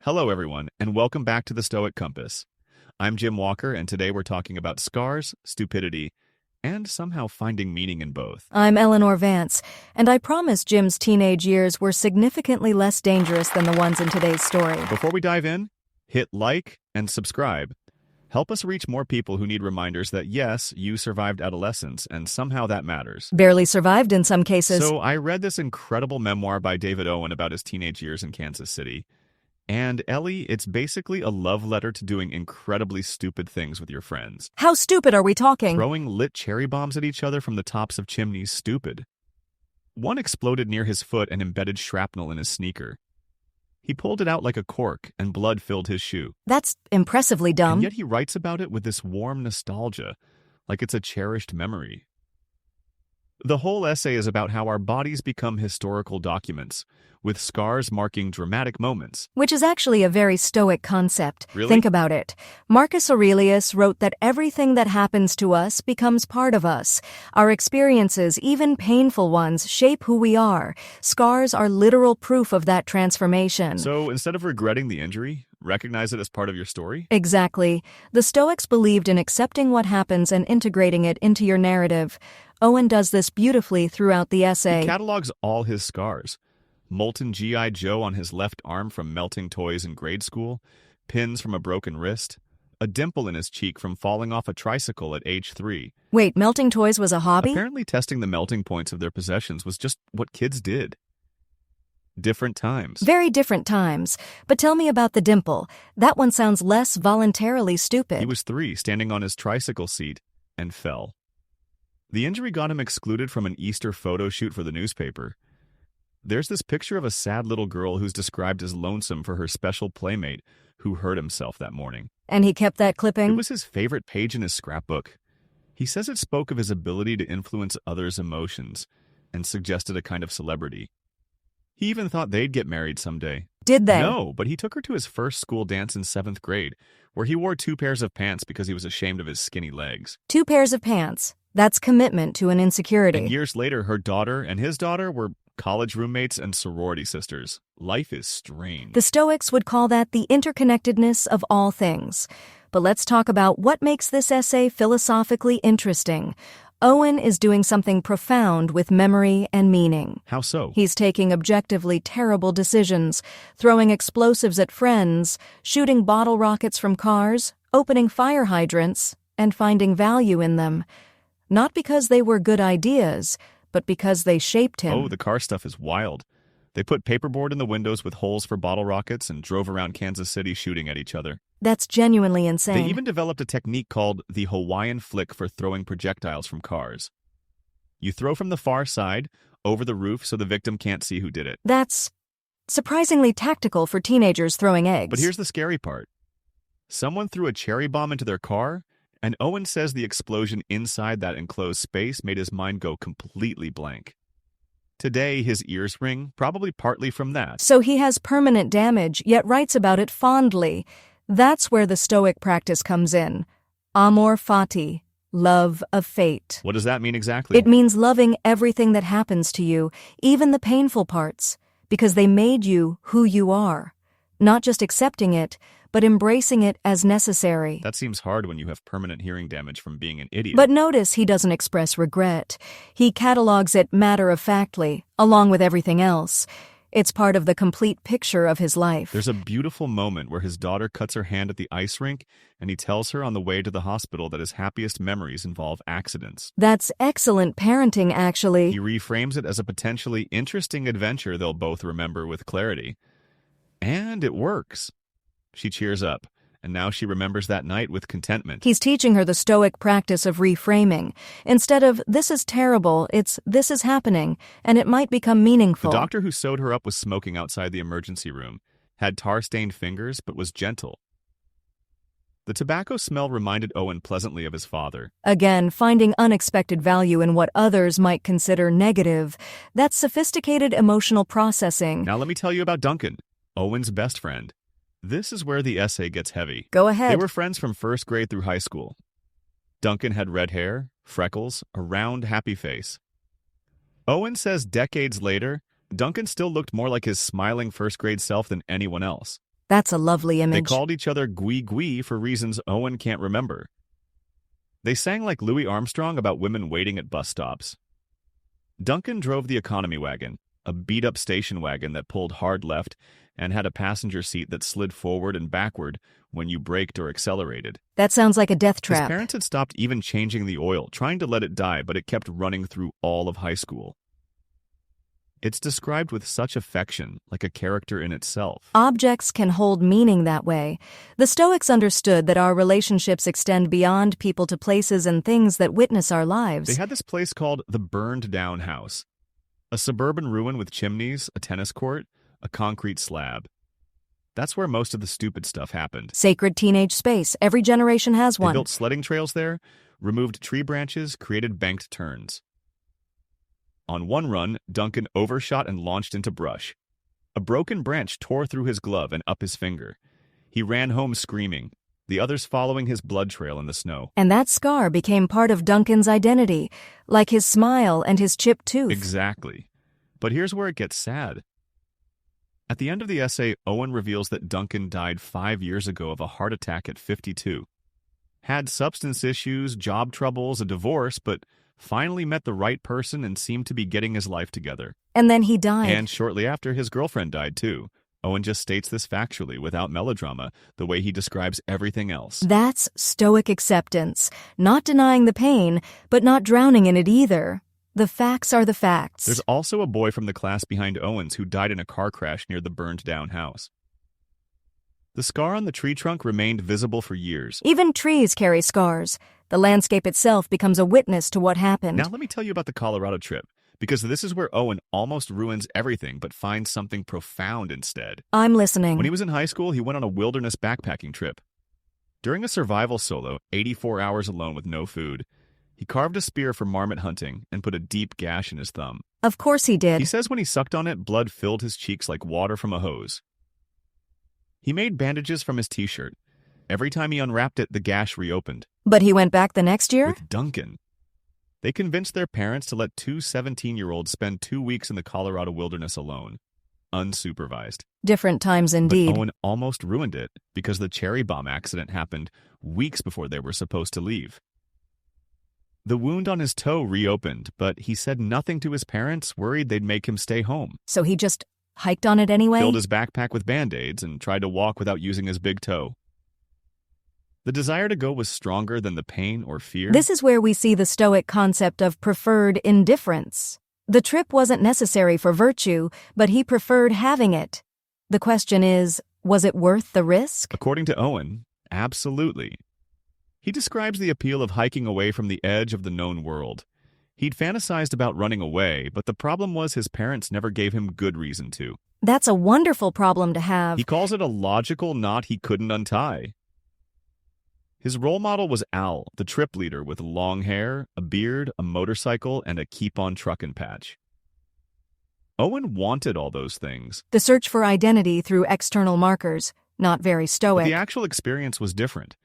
Hello, everyone, and welcome back to the Stoic Compass. I'm Jim Walker, and today we're talking about scars, stupidity, and somehow finding meaning in both. I'm Eleanor Vance, and I promise Jim's teenage years were significantly less dangerous than the ones in today's story. Before we dive in, hit like and subscribe. Help us reach more people who need reminders that, yes, you survived adolescence, and somehow that matters. Barely survived in some cases. So I read this incredible memoir by David Owen about his teenage years in Kansas City. And Ellie, it's basically a love letter to doing incredibly stupid things with your friends. How stupid are we talking? Throwing lit cherry bombs at each other from the tops of chimneys, stupid. One exploded near his foot and embedded shrapnel in his sneaker. He pulled it out like a cork, and blood filled his shoe. That's impressively dumb. And yet he writes about it with this warm nostalgia, like it's a cherished memory. The whole essay is about how our bodies become historical documents, with scars marking dramatic moments. Which is actually a very Stoic concept. Really? Think about it. Marcus Aurelius wrote that everything that happens to us becomes part of us. Our experiences, even painful ones, shape who we are. Scars are literal proof of that transformation. So instead of regretting the injury, recognize it as part of your story? Exactly. The Stoics believed in accepting what happens and integrating it into your narrative. Owen does this beautifully throughout the essay. He catalogs all his scars. Molten G.I. Joe on his left arm from melting toys in grade school, pins from a broken wrist, a dimple in his cheek from falling off a tricycle at age 3. Wait, melting toys was a hobby? Apparently testing the melting points of their possessions was just what kids did. Different times. Very different times. But tell me about the dimple. That one sounds less voluntarily stupid. He was 3, standing on his tricycle seat, and fell. The injury got him excluded from an Easter photo shoot for the newspaper. There's this picture of a sad little girl who's described as lonesome for her special playmate who hurt himself that morning. And he kept that clipping? It was his favorite page in his scrapbook. He says it spoke of his ability to influence others' emotions and suggested a kind of celebrity. He even thought they'd get married someday. Did they? No, but he took her to his first school dance in 7th grade, where he wore 2 pairs of pants because he was ashamed of his skinny legs. 2 pairs of pants. That's commitment to an insecurity. And years later, her daughter and his daughter were college roommates and sorority sisters. Life is strange. The Stoics would call that the interconnectedness of all things. But let's talk about what makes this essay philosophically interesting. Owen is doing something profound with memory and meaning. How so? He's taking objectively terrible decisions, throwing explosives at friends, shooting bottle rockets from cars, opening fire hydrants, and finding value in them. Not because they were good ideas, but because they shaped him. Oh, the car stuff is wild. They put paperboard in the windows with holes for bottle rockets and drove around Kansas City shooting at each other. That's genuinely insane. They even developed a technique called the Hawaiian flick for throwing projectiles from cars. You throw from the far side, over the roof, so the victim can't see who did it. That's surprisingly tactical for teenagers throwing eggs. But here's the scary part. Someone threw a cherry bomb into their car, and Owen says the explosion inside that enclosed space made his mind go completely blank. Today, his ears ring, probably partly from that. So he has permanent damage, yet writes about it fondly. That's where the Stoic practice comes in. Amor fati, love of fate. What does that mean exactly? It means loving everything that happens to you, even the painful parts, because they made you who you are. Not just accepting it, but embracing it as necessary. That seems hard when you have permanent hearing damage from being an idiot. But notice he doesn't express regret. He catalogs it matter-of-factly, along with everything else. It's part of the complete picture of his life. There's a beautiful moment where his daughter cuts her hand at the ice rink, and he tells her on the way to the hospital that his happiest memories involve accidents. That's excellent parenting, actually. He reframes it as a potentially interesting adventure they'll both remember with clarity. And it works. She cheers up, and now she remembers that night with contentment. He's teaching her the Stoic practice of reframing. Instead of, this is terrible, it's, this is happening, and it might become meaningful. The doctor who sewed her up was smoking outside the emergency room, had tar-stained fingers, but was gentle. The tobacco smell reminded Owen pleasantly of his father. Again, finding unexpected value in what others might consider negative. That's sophisticated emotional processing. Now let me tell you about Duncan, Owen's best friend. This is where the essay gets heavy. Go ahead. They were friends from 1st grade through high school. Duncan had red hair, freckles, a round, happy face. Owen says decades later, Duncan still looked more like his smiling 1st grade self than anyone else. That's a lovely They image. called each other Gui Gui for reasons Owen can't remember. They sang like Louis Armstrong about women waiting at bus stops. Duncan drove the economy wagon, a beat-up station wagon that pulled hard left and had a passenger seat that slid forward and backward when you braked or accelerated. That sounds like a death His trap. parents had stopped even changing the oil, trying to let it die, but it kept running through all of high school. It's described with such affection, like a character in itself. Objects can hold meaning that way. The Stoics understood that our relationships extend beyond people to places and things that witness our lives. They had this place called the burned-down house, a suburban ruin with chimneys, a tennis court, a concrete slab. That's where most of the stupid stuff happened. Sacred teenage space. Every generation has They one. built sledding trails there, removed tree branches, created banked turns. On one run, Duncan overshot and launched into brush. A broken branch tore through his glove and up his finger. He ran home screaming, the others following his blood trail in the snow. And that scar became part of Duncan's identity, like his smile and his chipped tooth. Exactly. But here's where it gets sad. At the end of the essay, Owen reveals that Duncan died 5 years ago of a heart attack at 52. Had substance issues, job troubles, a divorce, but finally met the right person and seemed to be getting his life together. And then he died. And shortly after, his girlfriend died too. Owen just states this factually, without melodrama, the way he describes everything else. That's Stoic acceptance. Not denying the pain, but not drowning in it either. The facts are the facts. There's also a boy from the class behind Owen's who died in a car crash near the burned-down house. The scar on the tree trunk remained visible for years. Even trees carry scars. The landscape itself becomes a witness to what happened. Now let me tell you about the Colorado trip, because this is where Owen almost ruins everything but finds something profound instead. I'm listening. When he was in high school, he went on a wilderness backpacking trip. During a survival solo, 84 hours alone with no food, he carved a spear for marmot hunting and put a deep gash in his thumb. Of course he did. He says when he sucked on it, blood filled his cheeks like water from a hose. He made bandages from his t-shirt. Every time he unwrapped it, the gash reopened. But he went back the next year? With Duncan. They convinced their parents to let two 17-year-olds spend 2 weeks in the Colorado wilderness alone, unsupervised. Different times indeed. But Owen almost ruined it because the cherry bomb accident happened weeks before they were supposed to leave. The wound on his toe reopened, but he said nothing to his parents, worried they'd make him stay home. So he just hiked on it anyway? Filled his backpack with Band-Aids and tried to walk without using his big toe. The desire to go was stronger than the pain or fear. This is where we see the Stoic concept of preferred indifference. The trip wasn't necessary for virtue, but he preferred having it. The question is, was it worth the risk? According to Owen, absolutely. He describes the appeal of hiking away from the edge of the known world. He'd fantasized about running away, but the problem was his parents never gave him good reason to. That's a wonderful problem to have. He calls it a logical knot he couldn't untie. His role model was Al, the trip leader with long hair, a beard, a motorcycle, and a keep-on-truckin' patch. Owen wanted all those things. The search for identity through external markers, not very But Stoic. the actual experience was different.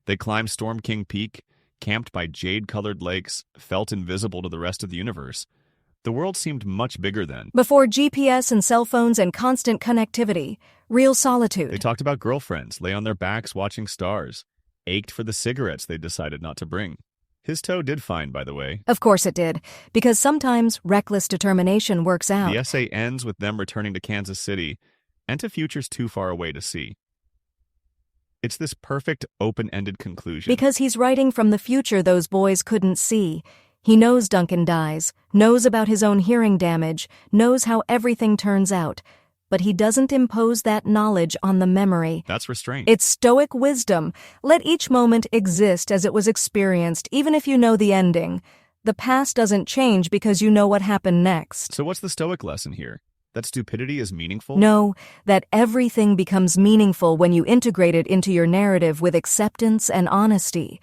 They climbed Storm King Peak, camped by jade-colored lakes, felt invisible to the rest of the universe. The world seemed much bigger then. Before GPS and cell phones and constant connectivity, real solitude. They talked about girlfriends, lay on their backs watching stars, ached for the cigarettes they decided not to bring. His toe did fine, by the way. Of course it did, because sometimes reckless determination works out. The essay ends with them returning to Kansas City and to futures too far away to see. It's this perfect, open-ended conclusion. Because he's writing from the future those boys couldn't see. He knows Duncan dies, knows about his own hearing damage, knows how everything turns out. But he doesn't impose that knowledge on the memory. That's restraint. It's Stoic wisdom. Let each moment exist as it was experienced, even if you know the ending. The past doesn't change because you know what happened next. So what's the Stoic lesson here? That stupidity is meaningful? No, that everything becomes meaningful when you integrate it into your narrative with acceptance and honesty.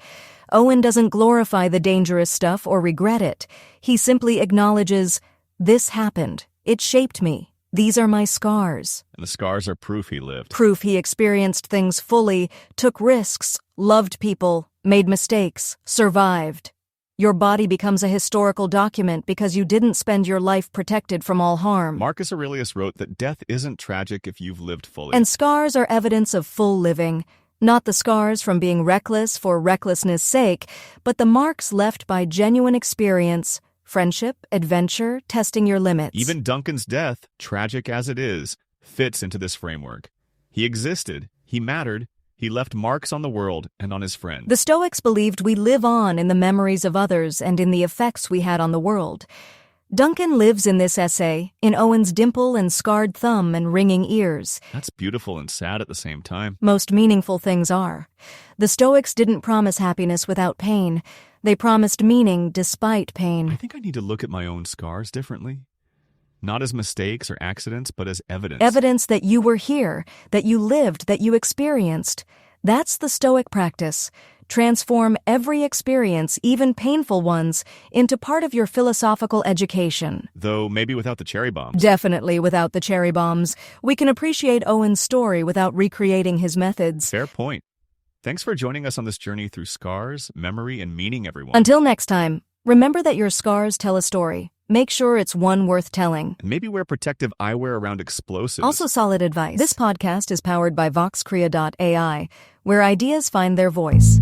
Owen doesn't glorify the dangerous stuff or regret it. He simply acknowledges, this happened. It shaped me. These are my scars. And the scars are proof he lived. Proof he experienced things fully, took risks, loved people, made mistakes, survived. Your body becomes a historical document because you didn't spend your life protected from all harm. Marcus Aurelius wrote that death isn't tragic if you've lived fully. And scars are evidence of full living. Not the scars from being reckless for recklessness' sake, but the marks left by genuine experience, friendship, adventure, testing your limits. Even Duncan's death, tragic as it is, fits into this framework. He existed, he mattered, he left marks on the world and on his friends. The Stoics believed we live on in the memories of others and in the effects we had on the world. Duncan lives in this essay, in Owen's dimple and scarred thumb and ringing ears. That's beautiful and sad at the same time. Most meaningful things are. The Stoics didn't promise happiness without pain. They promised meaning despite pain. I think I need to look at my own scars differently. Not as mistakes or accidents, but as evidence. Evidence that you were here, that you lived, that you experienced. That's the Stoic practice. Transform every experience, even painful ones, into part of your philosophical education. Though maybe without the cherry bombs. Definitely without the cherry bombs. We can appreciate Owen's story without recreating his methods. Fair point. Thanks for joining us on this journey through scars, memory, and meaning, everyone. Until next time, remember that your scars tell a story. Make sure it's one worth telling. And maybe wear protective eyewear around explosives. Also solid advice. This podcast is powered by VoxCrea.ai, where ideas find their voice.